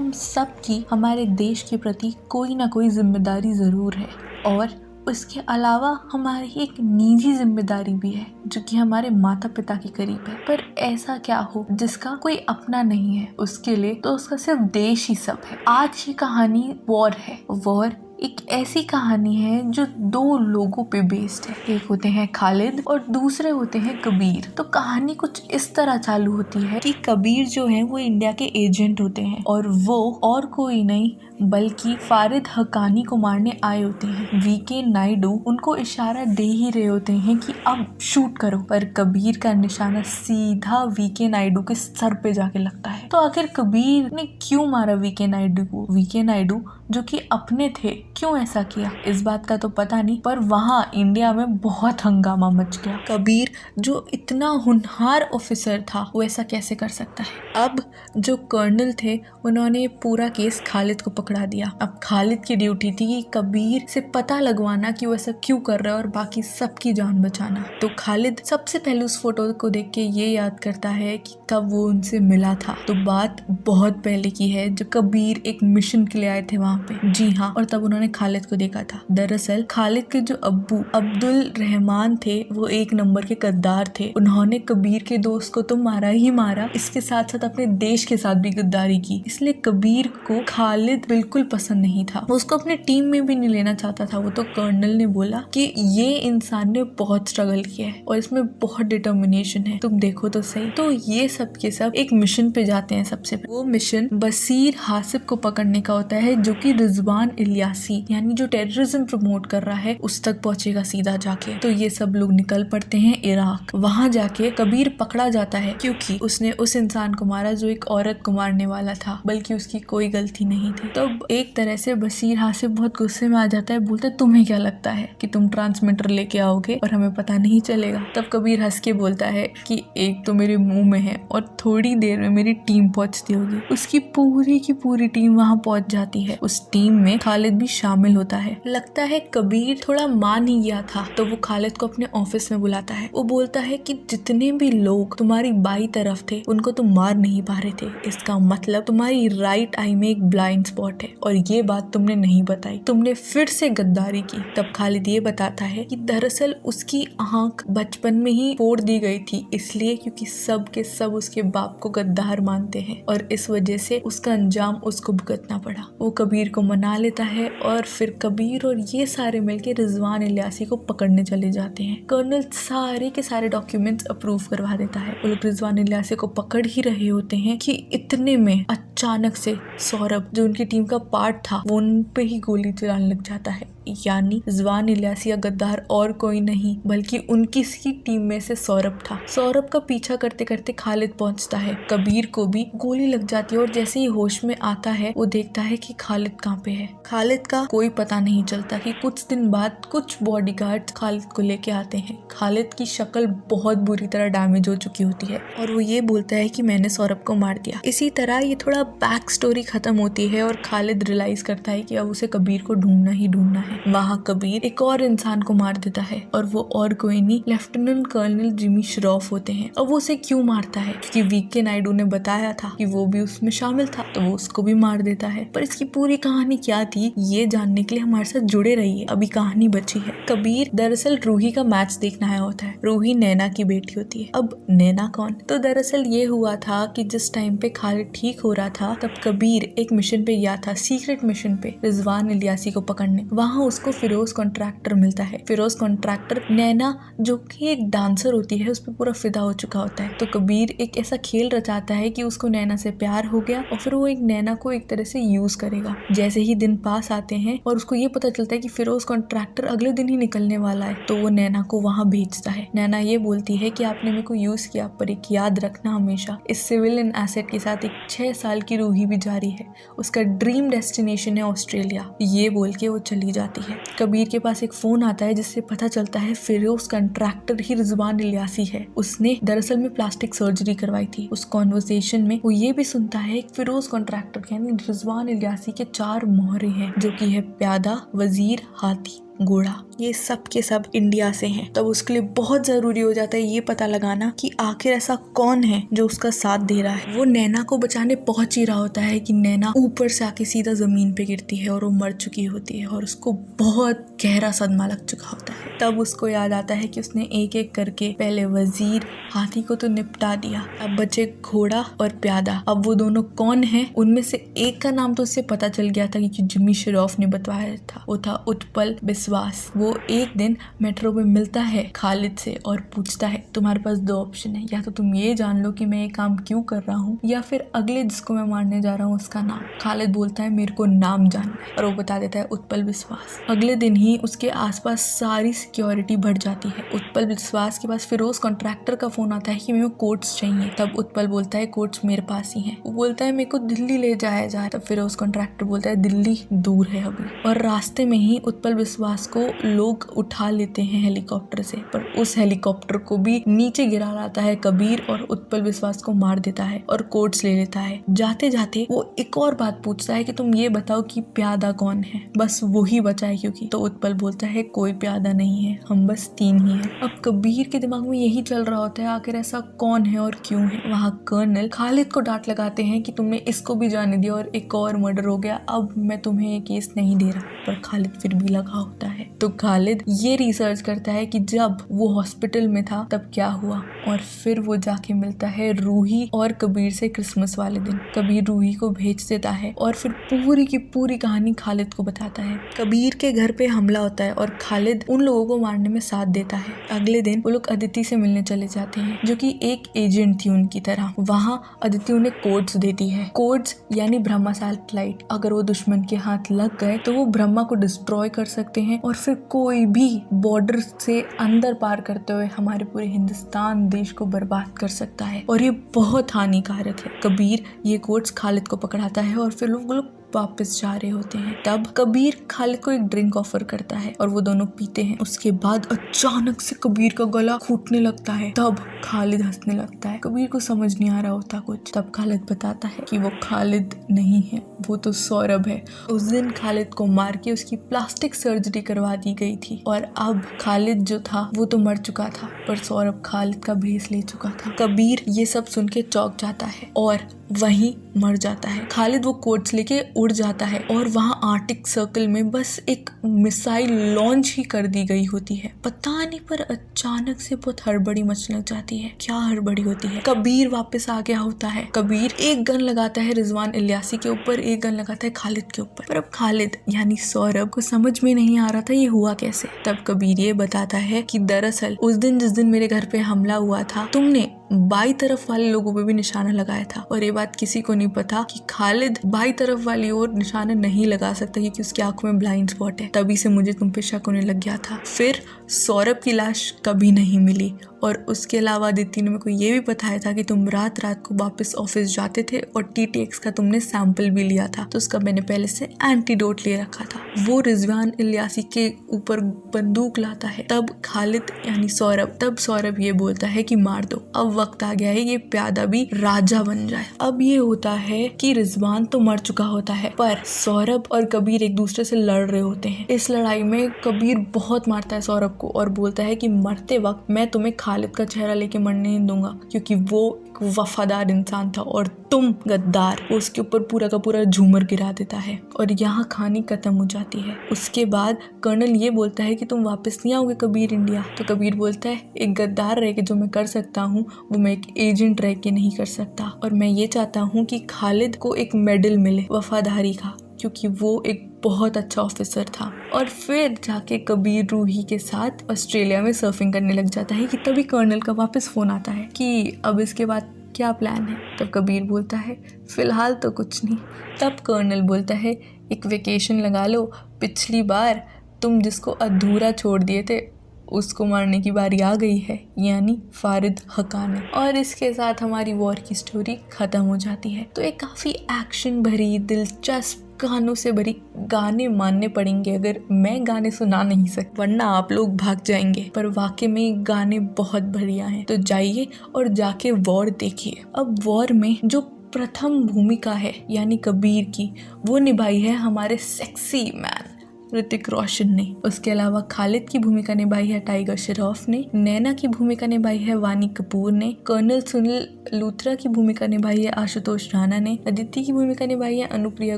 हम सब की हमारे देश के प्रति कोई ना कोई जिम्मेदारी ज़रूर है और उसके अलावा हमारी एक निजी जिम्मेदारी भी है जो कि हमारे माता पिता के करीब है। पर ऐसा क्या हो जिसका कोई अपना नहीं है उसके लिए तो उसका सिर्फ देश ही सब है। आज की कहानी वॉर है। वॉर एक ऐसी कहानी है जो दो लोगों पे बेस्ड है। एक होते हैं खालिद और दूसरे होते हैं कबीर। तो कहानी कुछ इस तरह चालू होती है कि कबीर जो है वो इंडिया के एजेंट होते हैं और वो और कोई नहीं बल्कि फारिद हक्कानी को मारने आए होते हैं। वीके नायडू उनको इशारा दे ही रहे होते हैं कि अब शूट करो, पर कबीर का निशाना सीधा वीके नायडू के सर पे जाके लगता है। तो आखिर कबीर ने क्यों मारा वीके नायडू को? वीके नायडू जो कि अपने थे, क्यों ऐसा किया इस बात का तो पता नहीं, पर वहाँ इंडिया में बहुत हंगामा मच गया। कबीर जो इतना होनहार ऑफिसर था वो ऐसा कैसे कर सकता है? अब जो कर्नल थे उन्होंने पूरा केस खालिद को पकड़ा दिया। अब खालिद की ड्यूटी थी कि कबीर से पता लगवाना कि वो ऐसा क्यों कर रहा है और बाकी सबकी जान बचाना। तो खालिद सबसे पहले उस फोटो को देख के ये याद करता है कि कब वो उनसे मिला था। तो बात बहुत पहले की है जब कबीर एक मिशन के लिए आए थे वहाँ पे। जी हाँ, और तब उन्होंने खालिद को देखा था। दरअसल खालिद के जो अब्बू अब्दुल रहमान थे वो एक नंबर के गद्दार थे। उन्होंने कबीर के दोस्त को तो मारा ही मारा, इसके साथ साथ अपने देश के साथ भी गद्दारी की। इसलिए कबीर को खालिद बिल्कुल पसंद नहीं था। वो उसको अपने टीम में भी नहीं लेना चाहता था। वो तो कर्नल ने बोला कि ये इंसान ने बहुत स्ट्रगल किया है और इसमें बहुत डिटर्मिनेशन है, तुम देखो तो सही। तो ये सब के सब एक मिशन पे जाते हैं। सबसे वो मिशन बशीर हासिब को पकड़ने का होता है जो कि रिजवान इलियासी यानी जो टेररिज्म प्रमोट कर रहा है उस तक पहुंचेगा सीधा जाके। तो ये सब लोग निकल पड़ते हैं इराक। वहां जाके कबीर पकड़ा जाता है क्योंकि उसने उस इंसान को मारा जो एक औरत को मारने वाला था, बल्कि उसकी कोई गलती नहीं थी। तो एक तरह से बशीर हासिब बहुत गुस्से में आ जाता है, बोलते तुम्हें क्या लगता है कि तुम ट्रांसमीटर लेके आओगे और हमें पता नहीं चलेगा? तब कबीर हंस के बोलता है कि एक तो मेरे मुंह में है और थोड़ी देर में मेरी टीम पहुंचती होगी। उसकी पूरी की पूरी टीम वहां पहुंच जाती है। उस टीम में खालिद भी शामिल होता है। लगता है कबीर थोड़ा मान ही गया था, तो वो खालिद को अपने ऑफिस में बुलाता है। वो बोलता है कि जितने भी लोग तुम्हारी बाई तरफ थे उनको तुम मार नहीं पा रहे थे, इसका मतलब तुम्हारी राइट आई में एक ब्लाइंड स्पॉट है और ये बात तुमने नहीं बताई, तुमने फिर से गद्दारी की। तब खालिद ये बताता है कि दरअसल उसकी आंख बचपन में ही फोड़ दी गई थी, इसलिए क्योंकि सब के सब उसके बाप को गद्दार मानते हैं और इस वजह से उसका अंजाम उसको भुगतना पड़ा। वो कबीर को मना लेता है और फिर कबीर और ये सारे मिलके रिजवान इलियासी को पकड़ने चले जाते हैं। कर्नल सारे के सारे डॉक्यूमेंट्स अप्रूव करवा देता है। वो लोग रिजवान इलियासी को पकड़ ही रहे होते हैं कि इतने में अचानक से सौरभ जो उनकी टीम का पार्ट था वो उन पे ही गोली चलाने लग जाता है। यानी रिजवान इलियासी का गद्दार और कोई नहीं बल्कि उनकी सी टीम में से सौरभ था। सौरभ का पीछा करते करते खालिद पहुंचता है। कबीर को भी गोली लग जाती है और जैसे ही होश में आता है वो देखता है कि खालिद कहाँ पे है। खालिद का कोई पता नहीं चलता कि कुछ दिन बाद कुछ बॉडीगार्ड खालिद को लेके आते हैं। खालिद की शक्ल बहुत बुरी तरह डैमेज हो चुकी होती है और वो ये बोलता है कि मैंने सौरभ को मार दिया। इसी तरह ये थोड़ा बैक स्टोरी खत्म होती है और खालिद रियलाइज करता है कि अब उसे कबीर को ढूंढना ही ढूंढना है। वहाँ कबीर एक और इंसान को मार देता है और वो और कोई नहीं लेफ्टिनेंट कर्नल जिमी श्रॉफ होते हैं। अब वो उसे क्यों मारता है? क्योंकि वीके नायडू ने बताया था कि वो भी उसमें शामिल था, तो वो उसको भी मार देता है। पर इसकी पूरी कहानी क्या थी ये जानने के लिए हमारे साथ जुड़े रहिए, अभी कहानी बची है। कबीर दरअसल रूही का मैच देखना आया होता है। रूही नैना की बेटी होती है। अब नैना कौन? तो दरअसल ये हुआ था कि जिस टाइम पे खालिद ठीक हो रहा था तब कबीर एक मिशन पे गया था, सीक्रेट मिशन पे रिजवान इलियासी को पकड़ने। वहाँ उसको फिरोज कॉन्ट्रैक्टर मिलता है। फिरोज कॉन्ट्रैक्टर नैना जो कि एक डांसर होती है उस पर पूरा फिदा हो चुका होता है। तो कबीर एक ऐसा खेल रचाता है कि उसको नैना से प्यार हो गया और फिर वो एक नैना को एक तरह से यूज करेगा। जैसे ही दिन पास आते हैं और उसको ये पता चलता है कि फिरोज कॉन्ट्रैक्टर अगले दिन ही निकलने वाला है, तो वो नैना को वहाँ भेजता है। नैना ये बोलती है कि आपने मेरे को यूज किया पर एक याद रखना हमेशा इस सिविलियन एसेट के साथ एक 6 साल की रूही भी जारी है, उसका ड्रीम डेस्टिनेशन है ऑस्ट्रेलिया। ये बोल के वो चली जाती है। कबीर के पास एक फोन आता है जिससे पता चलता है फिरोज कॉन्ट्रैक्टर ही रिजवान इलियासी है। उसने दरअसल में प्लास्टिक सर्जरी करवाई थी। उस कॉन्वर्सेशन में वो ये भी सुनता है फिरोज कॉन्ट्रैक्टर यानी रिजवान इलियासी के 4 मोहरे हैं जो कि है प्यादा, वजीर, हाथी। घोड़ा, ये सब के सब इंडिया से हैं। तब उसके लिए बहुत जरूरी हो जाता है ये पता लगाना कि आखिर ऐसा कौन है जो उसका साथ दे रहा है। वो नैना को बचाने पहुंच ही रहा होता है कि नैना ऊपर से आके सीधा जमीन पे गिरती है और वो मर चुकी होती है और उसको बहुत गहरा सदमा लग चुका होता है। तब उसको याद आता है कि उसने एक एक करके पहले वजीर हाथी को तो निपटा दिया, अब बचे घोड़ा और प्यादा। अब वो दोनों कौन है? उनमें से एक का नाम तो उससे पता चल गया था कि जिम्मी श्रॉफ ने बताया था, वो था उत्पल विश्वास। वो एक दिन मेट्रो में मिलता है खालिद से और पूछता है तुम्हारे पास दो ऑप्शन है, या तो तुम ये जान लो कि मैं ये काम क्यों कर रहा हूँ या फिर अगले जिसको मैं मारने जा रहा हूँ उसका नाम। खालिद बोलता है मेरे को नाम जानना है और वो बता देता है उत्पल विश्वास। अगले दिन ही उसके आसपास सारी सिक्योरिटी बढ़ जाती है। उत्पल विश्वास के पास फिरोज कॉन्ट्रैक्टर का फोन आता है कि मेरे को कोट्स चाहिए। तब उत्पल बोलता है कोट्स मेरे पास ही हैं। वो बोलता है मेरे को दिल्ली ले जाया जाए। तब फिरोज कॉन्ट्रैक्टर बोलता है दिल्ली दूर है अभी। और रास्ते में ही उत्पल विश्वास को लोग उठा लेते हैं हेलीकॉप्टर से, पर उस हेलीकॉप्टर को भी नीचे गिरा लाता है कबीर और उत्पल विश्वास को मार देता है और कोट्स ले लेता है। जाते जाते वो एक और बात पूछता है कि तुम ये बताओ कि प्यादा कौन है, बस वो ही बचा है क्योंकि। तो उत्पल बोलता है कोई प्यादा नहीं है, हम बस 3 ही हैं। अब कबीर के दिमाग में यही चल रहा होता है आखिर ऐसा कौन है और क्यों है। वहाँ कर्नल खालिद को डांट लगाते हैं कि तुमने इसको भी जाने दिया और एक और मर्डर हो गया, अब मैं तुम्हें ये केस नहीं दे रहा। पर खालिद फिर भी लगा होता है। तो खालिद ये रिसर्च करता है कि जब वो हॉस्पिटल में था तब क्या हुआ, और फिर वो जाके मिलता है रूही और कबीर से क्रिसमस वाले दिन। कबीर रूही को भेज देता है और फिर पूरी की पूरी कहानी खालिद को बताता है। कबीर के घर पे हमला होता है और खालिद उन लोगों को मारने में साथ देता है। अगले दिन वो लोग अदिति से मिलने चले जाते हैं जो कि एक एजेंट थी उनकी तरह। वहाँ अदिति उन्हें कोड्स देती है। कोड्स यानी ब्रह्मा सैटेलाइट, अगर वो दुश्मन के हाथ लग गए तो वो ब्रह्मा को डिस्ट्रॉय कर सकते हैं और फिर कोई भी बॉर्डर से अंदर पार करते हुए हमारे पूरे हिंदुस्तान देश को बर्बाद कर सकता है और ये बहुत हानिकारक है। कबीर ये कोड्स खालिद को पकड़ाता है और फिर लोग वापस जा रहे होते हैं। तब कबीर खालिद को एक ड्रिंक ऑफर करता है और वो दोनों पीते हैं। उसके बाद अचानक से कबीर का गला घुटने लगता है। तब खालिद हंसने लगता है। कबीर को समझ नहीं आ रहा होता कुछ। तब खालिद बताता है कि वो खालिद नहीं है, वो तो सौरभ है। उस दिन खालिद को मार के उसकी प्लास्टिक सर्जरी करवा दी गई थी और अब खालिद जो था वो तो मर चुका था, पर सौरभ खालिद का भेस ले चुका था। कबीर ये सब सुन के चौंक जाता है और वहीं मर जाता है। खालिद वो कोट्स लेके उड़ जाता है और वहाँ आर्टिक सर्कल में बस एक मिसाइल लॉन्च ही कर दी गई होती है। पता नहीं, पर अचानक से बहुत हड़बड़ी मचने लग जाती है। क्या हड़बड़ी होती है? कबीर वापस आ गया होता है। कबीर एक गन लगाता है रिजवान इलियासी के ऊपर, एक गन लगाता है खालिद के ऊपर। पर अब खालिद यानी सौरभ को समझ में नहीं आ रहा था ये हुआ कैसे। तब कबीर ये बताता है कि दरअसल उस दिन जिस दिन मेरे घर पे हमला हुआ था, तुमने बाई तरफ वाले लोगों पे भी निशाना लगाया था और ये बात किसी को नहीं पता कि खालिद बाई तरफ वाली ओर निशाना नहीं लगा सकता क्योंकि उसकी आंखों में ब्लाइंड स्पॉट है। तभी से मुझे तुम पे शक होने लग गया था। फिर सौरभ की लाश कभी नहीं मिली और उसके अलावा अदिति ने मेरे को ये भी बताया था कि तुम रात को वापस ऑफिस जाते थे और TTX का तुमने सैंपल भी लिया था, तो उसका मैंने पहले से एंटीडोट ले रखा था। वो रिजवान इलियासी के ऊपर बंदूक लाता है। तब खालिद यानी सौरभ ये बोलता है कि मार दो, अब वक्त आ गया है ये प्यादा भी राजा बन जाए। अब ये होता है कि रिजवान तो मर चुका होता है, पर सौरभ और कबीर एक दूसरे से लड़ रहे होते हैं। इस लड़ाई में कबीर बहुत मारता है सौरभ को और बोलता है कि मरते वक्त मैं तुम्हें खालिद का चेहरा लेके मरने नहीं दूंगा क्योंकि वो एक वफादार इंसान था और तुम गद्दार। वो उसके ऊपर पूरा का पूरा झूमर गिरा देता है और यहाँ कहानी खत्म हो जाती है। उसके बाद कर्नल ये बोलता है कि तुम वापस नहीं आओगे कबीर इंडिया। तो कबीर बोलता है एक गद्दार रह के जो मैं कर सकता हूँ वो मैं एक एजेंट रह के नहीं कर सकता, और मैं ये चाहता हूँ कि खालिद को एक मेडल मिले वफादारी का क्योंकि वो एक बहुत अच्छा ऑफिसर था। और फिर जाके कबीर रूही के साथ ऑस्ट्रेलिया में सर्फिंग करने लग जाता है कि तभी कर्नल का वापस फोन आता है कि अब इसके बाद क्या प्लान है। तब कबीर बोलता है फिलहाल तो कुछ नहीं। तब कर्नल बोलता है एक वेकेशन लगा लो, पिछली बार तुम जिसको अधूरा छोड़ दिए थे उसको मारने की बारी आ गई है, यानी फारिद हकानी। और इसके साथ हमारी वॉर की स्टोरी खत्म हो जाती है। तो एक काफ़ी एक्शन भरी दिलचस्प गानों से भरी, गाने मानने पड़ेंगे अगर मैं गाने सुना नहीं सकती वरना आप लोग भाग जाएंगे, पर वाकई में गाने बहुत बढ़िया हैं। तो जाइए और जाके वॉर देखिए। अब वॉर में जो प्रथम भूमिका है यानी कबीर की, वो निभाई है हमारे सेक्सी मैन ऋतिक रोशन ने। उसके अलावा खालिद की भूमिका निभाई है टाइगर श्रॉफ ने। नैना की भूमिका निभाई है वानी कपूर ने। कर्नल सुनील लूथरा की भूमिका निभाई है आशुतोष राणा ने। अदिति की भूमिका निभाई है अनुप्रिया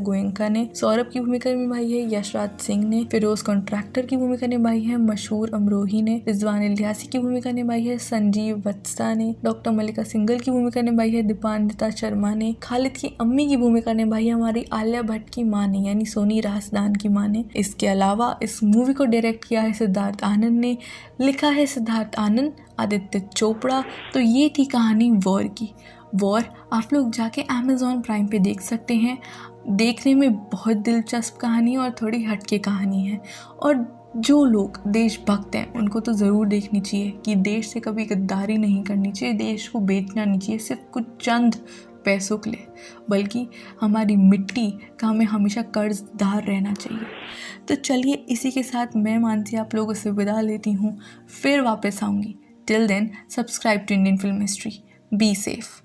गोयनका ने। सौरभ की भूमिका निभाई है यशराज सिंह ने। फिरोज कॉन्ट्रैक्टर की भूमिका निभाई है मशहूर अमरोही ने। रिजवान इलियासी की भूमिका निभाई है संजीव वत्सा ने। डॉक्टर मल्लिका सिंघल की भूमिका निभाई है दीपान्विता शर्मा ने। खालिद की अम्मी की भूमिका निभाई है हमारी आलिया भट्ट की माँ ने, यानी सोनी रासदान की माँ ने। इसके अलावा इस मूवी को डायरेक्ट किया है सिद्धार्थ आनंद ने, लिखा है सिद्धार्थ आनंद, आदित्य चोपड़ा। तो ये थी कहानी वॉर की। वॉर आप लोग जाके अमेज़ॉन प्राइम पे देख सकते हैं। देखने में बहुत दिलचस्प कहानी और थोड़ी हटके कहानी है, और जो लोग देशभक्त हैं उनको तो ज़रूर देखनी चाहिए कि देश से कभी गद्दारी नहीं करनी चाहिए, देश को बेचना नहीं चाहिए सिर्फ कुछ चंद पैसों के लिए, बल्कि हमारी मिट्टी का हमें हमेशा कर्जदार रहना चाहिए। तो चलिए इसी के साथ मैं मानसी आप लोगों से विदा लेती हूँ, फिर वापस आऊँगी। Till then subscribe to Indian film history. Be safe.